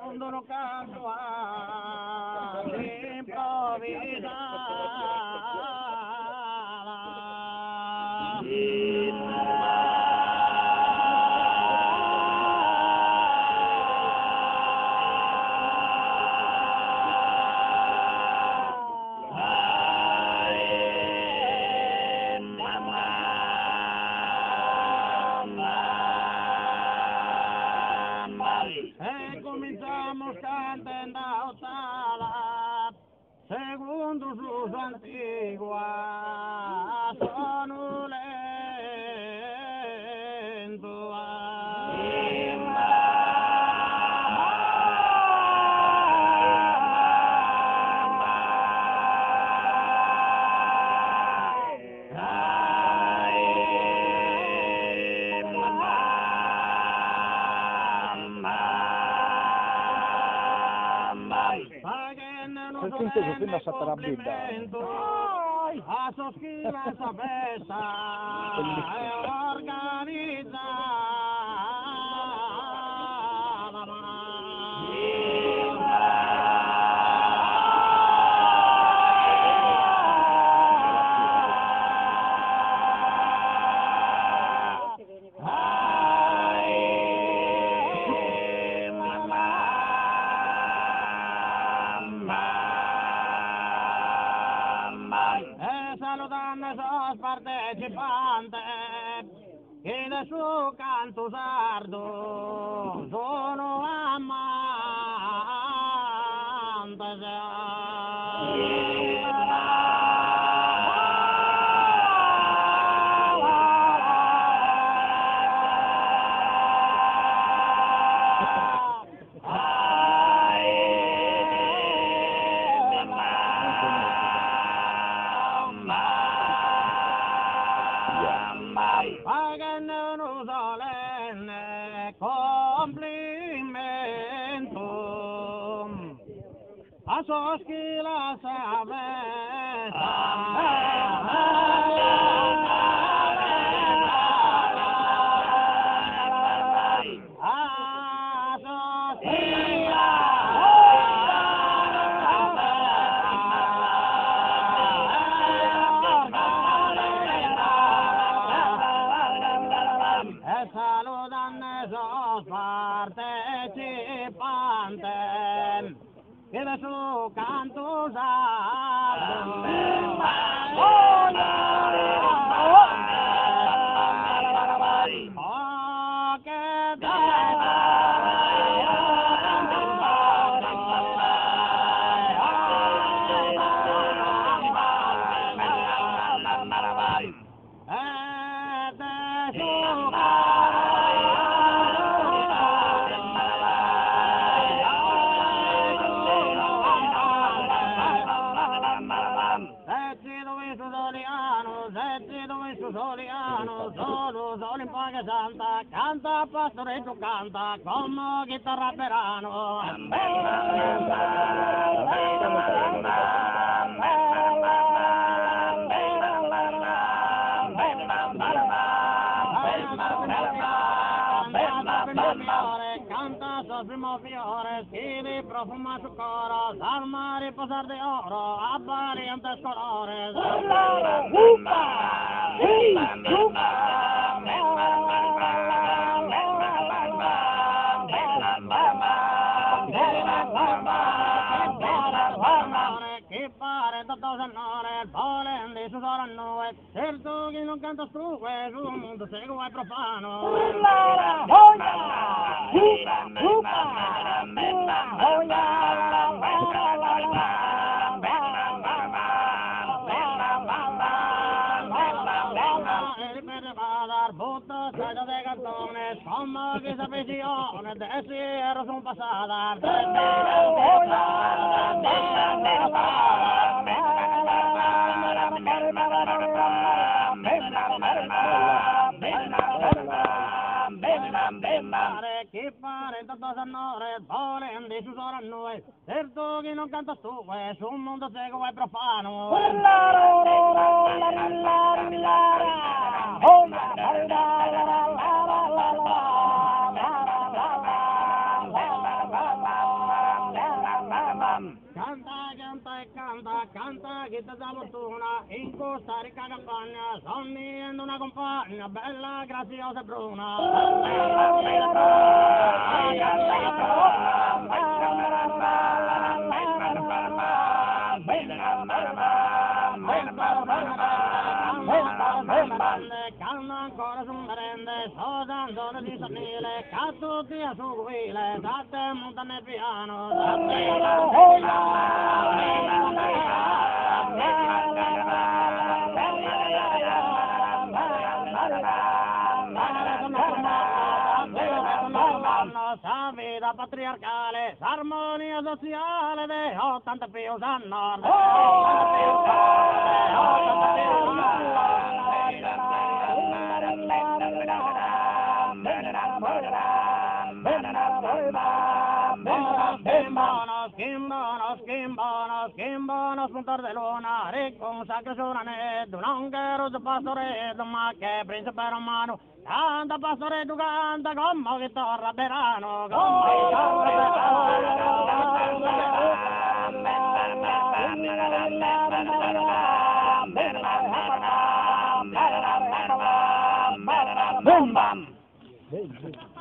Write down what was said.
mondo lo canto all'improvvisata. E cominciamo cantando a ottava, secondo su antigua, sono lento. Sentite che fino a sapere a soschina sapessa e salutando i partecipanti che nel suo canto sardo sono pagano solenne complimento a soschi la saludando esos partecipantes que de su canto solo in paga santa, canta pastoretto canta, come chitarra perano. Canta sul primo fiore, scrivi profuma su coro, salma riposar di oro, abbariante scolore. Che pare tutto sennore, volen di su soranno, e certo che non canta su, su un mondo segue profano. Butta saggio de cartone, somma che sapesione, desiero son passata. Che pare tanto sannore, volen di su sono a noi, certo che non canta su, su un mondo cieco e profano. Canta, canta e canta, canta che ti dà fortuna, in questa ricca campagna, sonnendo una compagna, bella, graziosa e bruna. Calma ancora su un merende, sto dando di sonnile, cazzo ti a su guile, date montane piano, sa vita patriarcale, s'armonia sociale, de 80 più sanno, Schimbono, spuntar de luna, ricco un sacro sonanedo, non che rosa pastoredo, ma che principe romano, canta pastoredo, canta come che torra verano, come che torra verano. Bum bam!